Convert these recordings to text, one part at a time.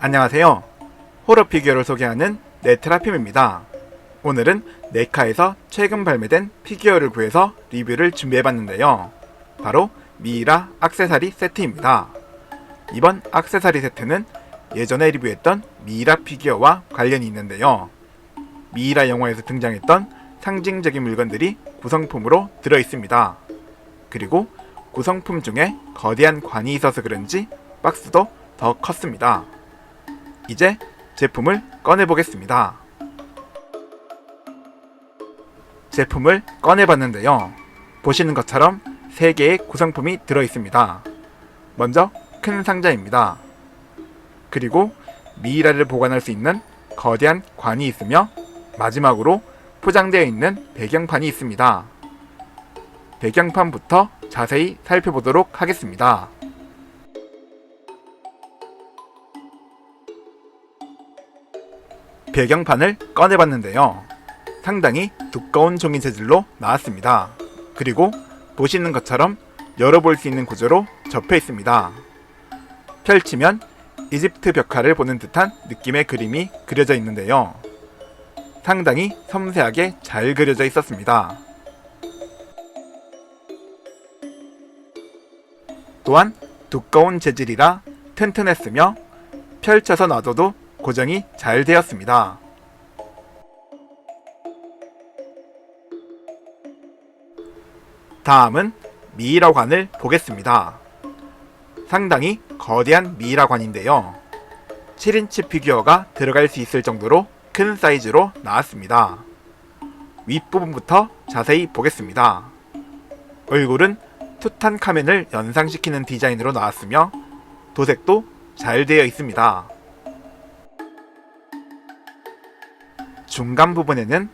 안녕하세요. 호러 피규어를 소개하는 네트라핌입니다. 오늘은 네카에서 최근 발매된 피규어를 구해서 리뷰를 준비해봤는데요. 바로 미이라 액세서리 세트입니다. 이번 액세서리 세트는 예전에 리뷰했던 미이라 피규어와 관련이 있는데요. 미이라 영화에서 등장했던 상징적인 물건들이 구성품으로 들어있습니다. 그리고 구성품 중에 거대한 관이 있어서 그런지 박스도 더 컸습니다. 이제 제품을 꺼내보겠습니다. 제품을 꺼내봤는데요. 보시는 것처럼 3개의 구성품이 들어있습니다. 먼저 큰 상자입니다. 그리고 미이라를 보관할 수 있는 거대한 관이 있으며 마지막으로 포장되어 있는 배경판이 있습니다. 배경판부터 자세히 살펴보도록 하겠습니다. 배경판을 꺼내봤는데요. 상당히 두꺼운 종이 재질로 나왔습니다. 그리고 보시는 것처럼 열어볼 수 있는 구조로 접혀 있습니다. 펼치면 이집트 벽화를 보는 듯한 느낌의 그림이 그려져 있는데요. 상당히 섬세하게 잘 그려져 있었습니다. 또한 두꺼운 재질이라 튼튼했으며 펼쳐서 놔둬도 고정이 잘 되었습니다. 다음은 미이라 관을 보겠습니다. 상당히 거대한 미이라 관인데요. 7인치 피규어가 들어갈 수 있을 정도로 큰 사이즈로 나왔습니다. 윗부분부터 자세히 보겠습니다. 얼굴은 투탄카멘을 연상시키는 디자인으로 나왔으며 도색도 잘 되어 있습니다. 중간 부분에는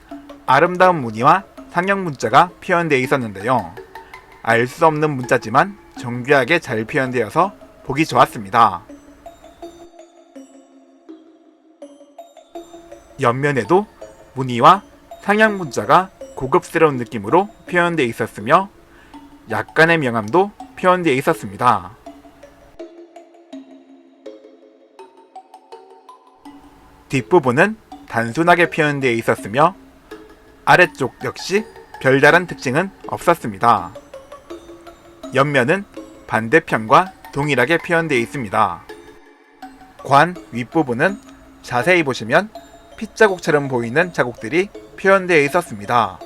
아름다운 무늬와 상형 문자가 표현되어 있었는데요. 알 수 없는 문자지만 정교하게 잘 표현되어서 보기 좋았습니다. 옆면에도 무늬와 상형 문자가 고급스러운 느낌으로 표현되어 있었으며 약간의 명암도 표현되어 있었습니다. 뒷부분은 단순하게 표현되어 있었으며 아래쪽 역시 별다른 특징은 없었습니다. 옆면은 반대편과 동일하게 표현되어 있습니다. 관 윗부분은 자세히 보시면 핏자국처럼 보이는 자국들이 표현되어 있었습니다.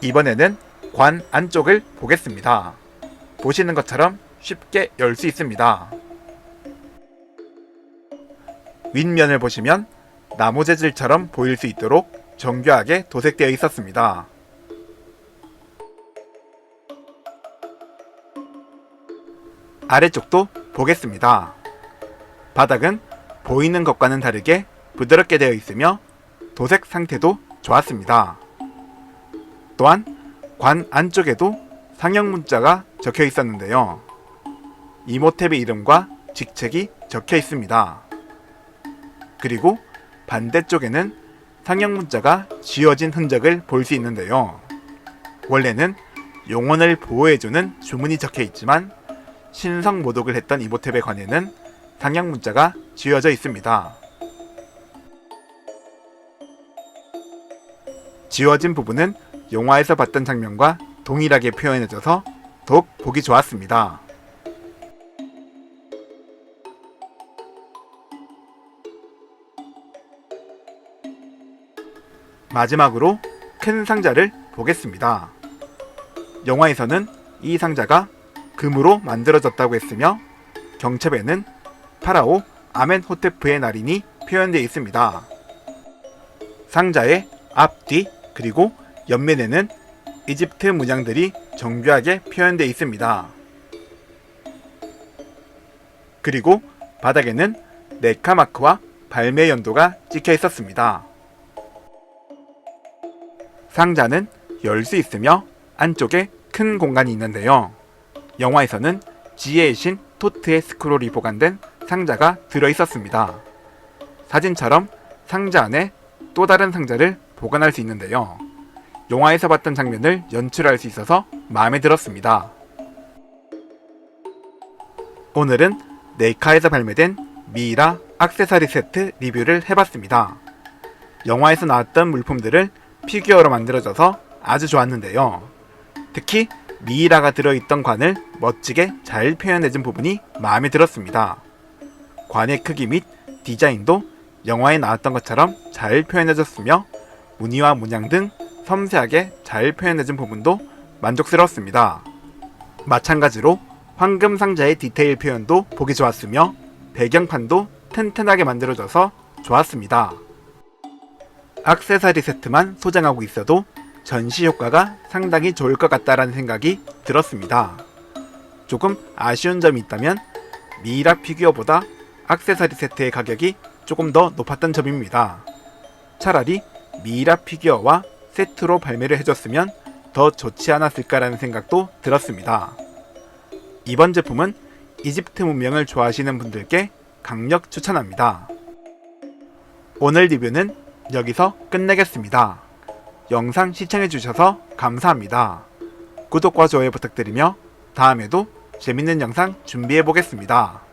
이번에는 관 안쪽을 보겠습니다. 보시는 것처럼 쉽게 열 수 있습니다. 윗면을 보시면 나무 재질처럼 보일 수 있도록 정교하게 도색되어 있었습니다. 아래쪽도 보겠습니다. 바닥은 보이는 것과는 다르게 부드럽게 되어 있으며 도색 상태도 좋았습니다. 또한 관 안쪽에도 상형 문자가 적혀 있었는데요. 이모탭의 이름과 직책이 적혀 있습니다. 그리고 반대쪽에는 상형 문자가 지워진 흔적을 볼 수 있는데요. 원래는 용원을 보호해주는 주문이 적혀 있지만 신성 모독을 했던 이모탭의 관에는 상형 문자가 지워져 있습니다. 지워진 부분은 영화에서 봤던 장면과 동일하게 표현해져서 더욱 보기 좋았습니다. 마지막으로 큰 상자를 보겠습니다. 영화에서는 이 상자가 금으로 만들어졌다고 했으며 경첩에는 파라오 아멘호테프의 날인이 표현되어 있습니다. 상자의 앞뒤 그리고 옆면에는 이집트 문양들이 정교하게 표현되어 있습니다. 그리고 바닥에는 네카 마크와 발매 연도가 찍혀 있었습니다. 상자는 열 수 있으며 안쪽에 큰 공간이 있는데요. 영화에서는 지혜의 신 토트의 스크롤이 보관된 상자가 들어있었습니다. 사진처럼 상자 안에 또 다른 상자를 보관할 수 있는데요. 영화에서 봤던 장면을 연출할 수 있어서 마음에 들었습니다. 오늘은 네이카에서 발매된 미이라 액세서리 세트 리뷰를 해봤습니다. 영화에서 나왔던 물품들을 피규어로 만들어져서 아주 좋았는데요. 특히 미이라가 들어있던 관을 멋지게 잘 표현해준 부분이 마음에 들었습니다. 관의 크기 및 디자인도 영화에 나왔던 것처럼 잘 표현해줬으며 무늬와 문양 등 섬세하게 잘 표현해준 부분도 만족스러웠습니다. 마찬가지로 황금 상자의 디테일 표현도 보기 좋았으며 배경판도 튼튼하게 만들어져서 좋았습니다. 액세서리 세트만 소장하고 있어도 전시 효과가 상당히 좋을 것 같다라는 생각이 들었습니다. 조금 아쉬운 점이 있다면 미이라 피규어보다 액세서리 세트의 가격이 조금 더 높았던 점입니다. 차라리 미이라 피규어와 세트로 발매를 해줬으면 더 좋지 않았을까라는 생각도 들었습니다. 이번 제품은 이집트 문명을 좋아하시는 분들께 강력 추천합니다. 오늘 리뷰는 여기서 끝내겠습니다. 영상 시청해주셔서 감사합니다. 구독과 좋아요 부탁드리며 다음에도 재밌는 영상 준비해보겠습니다.